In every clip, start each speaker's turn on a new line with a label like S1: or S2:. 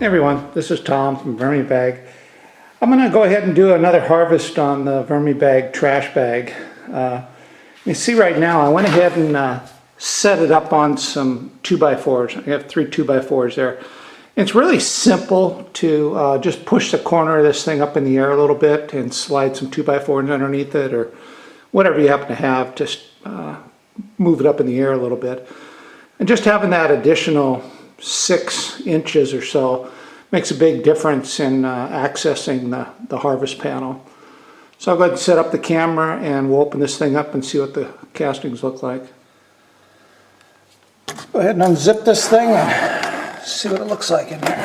S1: Hey everyone, this is Tom from VermiBag. I'm going to go ahead and do another harvest on the VermiBag trash bag. You see right now I went ahead and set it up on some 2x4s. I have 3 2x4s there. It's really simple to just push the corner of this thing up in the air a little bit and slide some 2x4s underneath it, or whatever you happen to have. Just move it up in the air a little bit. And just having that additional 6 inches or so makes a big difference in accessing the harvest panel. So I'll go ahead and set up the camera and we'll open this thing up and see what the castings look like. Go ahead and unzip this thing and see what it looks like in here.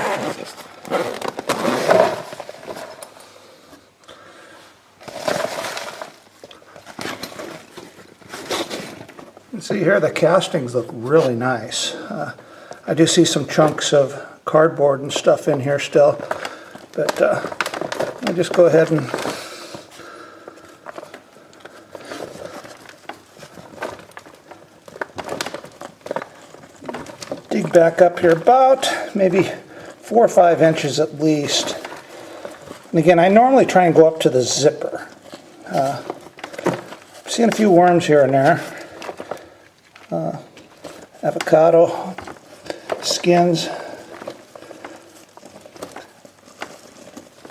S1: You can see here the castings look really nice. I do see some chunks of cardboard and stuff in here still, but I'll just go ahead and dig back up here about maybe 4 or 5 inches at least. And again, I normally try and go up to the zipper. I'm seeing a few worms here and there. Avocado skins.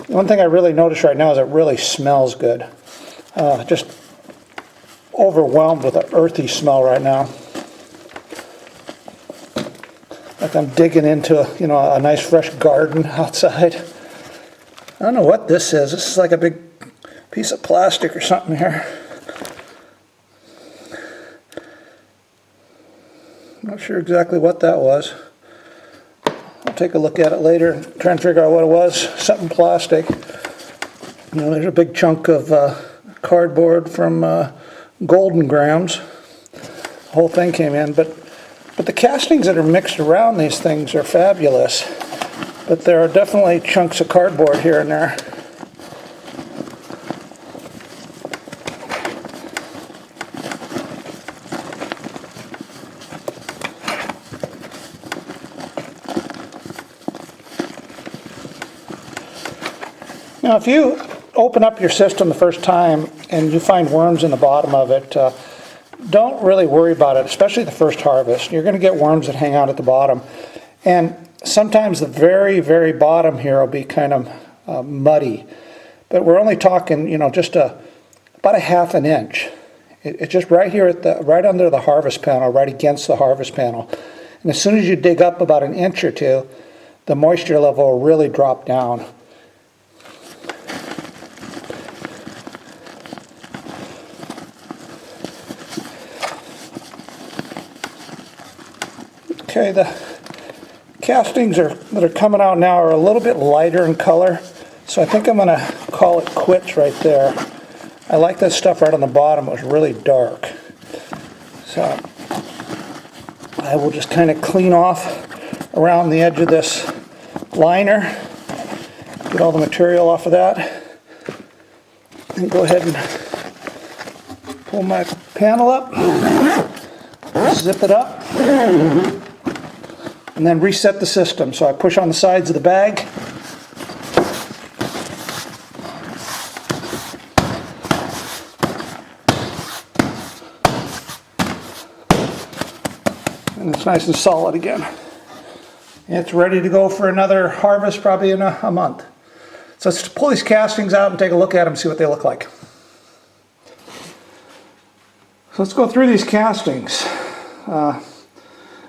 S1: One thing I really notice right now is it really smells good. Just overwhelmed with an earthy smell right now. Like I'm digging into, a nice fresh garden outside. I don't know what this is. This is like a big piece of plastic or something here. Not sure exactly what that was. I'll take a look at it later and try and figure out what it was. Something plastic. There's a big chunk of cardboard from Golden Grams. The whole thing came in, but the castings that are mixed around these things are fabulous. But there are definitely chunks of cardboard here and there. Now, if you open up your system the first time and you find worms in the bottom of it, don't really worry about it, especially the first harvest. You're going to get worms that hang out at the bottom. And sometimes the very, very bottom here will be kind of muddy. But we're only talking, just about a ½ inch. It's just right here right under the harvest panel, right against the harvest panel. And as soon as you dig up about 1 inch or 2, the moisture level will really drop down. Okay, the castings that are coming out now are a little bit lighter in color, so I think I'm going to call it quits right there. I like that stuff right on the bottom. It was really dark. So I will just kind of clean off around the edge of this liner, get all the material off of that, and go ahead and pull my panel up, zip it up, and then reset the system. So I push on the sides of the bag. And it's nice and solid again. It's ready to go for another harvest probably in a month. So let's pull these castings out and take a look at them, see what they look like. So let's go through these castings.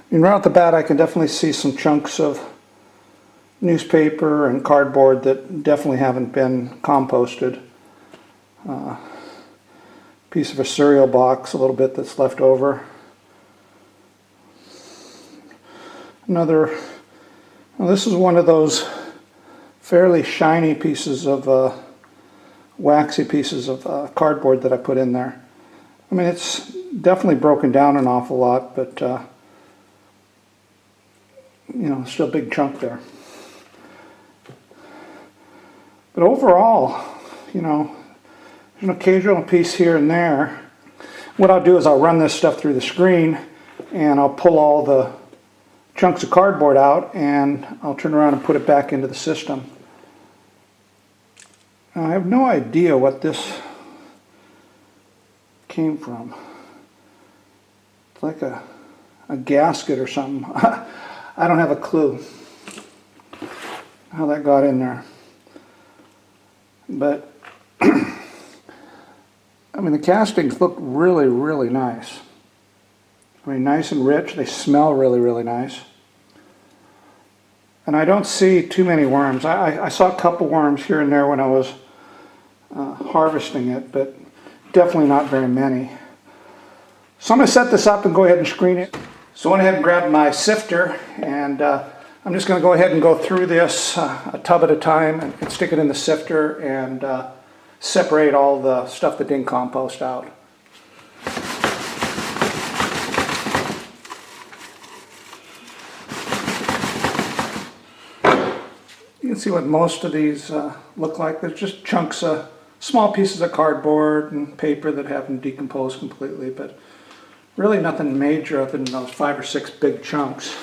S1: Right off the bat, I can definitely see some chunks of newspaper and cardboard that definitely haven't been composted. Piece of a cereal box, a little bit that's left over. Well, this is one of those fairly shiny pieces of waxy pieces of cardboard that I put in there. I mean, it's definitely broken down an awful lot, but still a big chunk there. But overall, there's an occasional piece here and there. What I'll do is I'll run this stuff through the screen and I'll pull all the chunks of cardboard out, and I'll turn around and put it back into the system. Now, I have no idea what this came from. It's like a gasket or something. I don't have a clue how that got in there. But I mean, the castings look really, really nice. I mean, nice and rich. They smell really, really nice. And I don't see too many worms. I saw a couple worms here and there when I was harvesting it, but definitely not very many. So I'm going to set this up and go ahead and screen it. So I went ahead and grabbed my sifter, and I'm just going to go ahead and go through this a tub at a time and stick it in the sifter and separate all the stuff that didn't compost out. You can see what most of these look like. There's just chunks of small pieces of cardboard and paper that haven't decomposed completely, but really nothing major other than those 5 or 6 big chunks.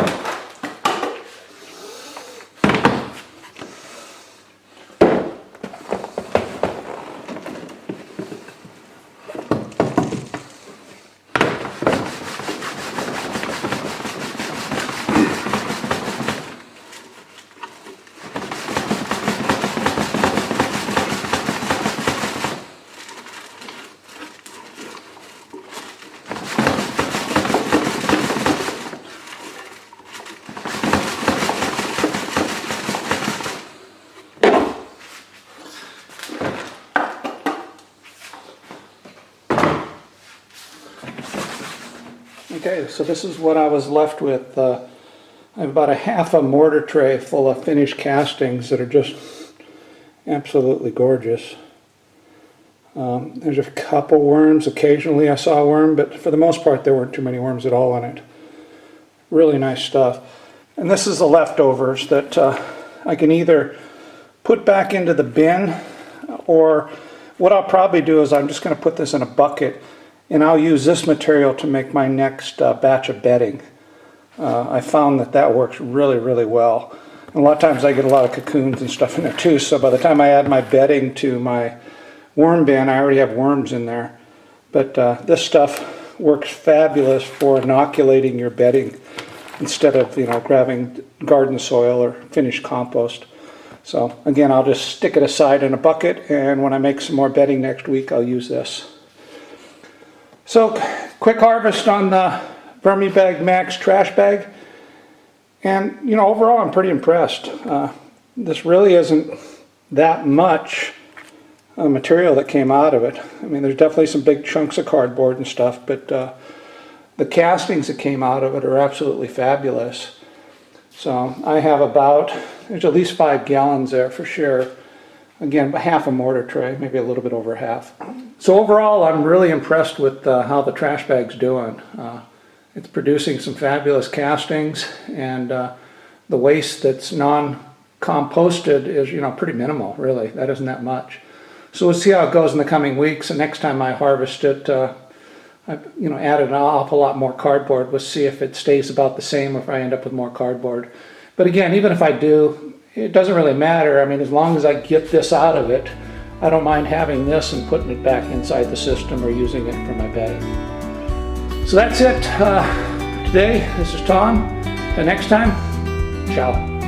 S1: Okay, so this is what I was left with. I have about a half a mortar tray full of finished castings that are just absolutely gorgeous. There's a couple worms. Occasionally I saw a worm, but for the most part there weren't too many worms at all in it. Really nice stuff. And this is the leftovers that I can either put back into the bin, or what I'll probably do is I'm just going to put this in a bucket, and I'll use this material to make my next batch of bedding. I found that works really, really well. And a lot of times I get a lot of cocoons and stuff in there too, so by the time I add my bedding to my worm bin, I already have worms in there. But this stuff works fabulous for inoculating your bedding instead of, grabbing garden soil or finished compost. So again, I'll just stick it aside in a bucket, and when I make some more bedding next week, I'll use this. So, quick harvest on the VermiBag Max trash bag, and overall I'm pretty impressed. This really isn't that much material that came out of it. I mean, there's definitely some big chunks of cardboard and stuff, but the castings that came out of it are absolutely fabulous. So I have there's at least 5 gallons there for sure. Again, half a mortar tray, maybe a little bit over half. So overall, I'm really impressed with how the trash bag's doing. It's producing some fabulous castings, and the waste that's non-composted is, pretty minimal, really. That isn't that much. So we'll see how it goes in the coming weeks. And next time I harvest it, I've added an awful lot more cardboard. We'll see if it stays about the same or if I end up with more cardboard. But again, even if I do, it doesn't really matter. I mean, as long as I get this out of it, I don't mind having this and putting it back inside the system or using it for my bedding. So that's it today. This is Tom. Until next time, ciao.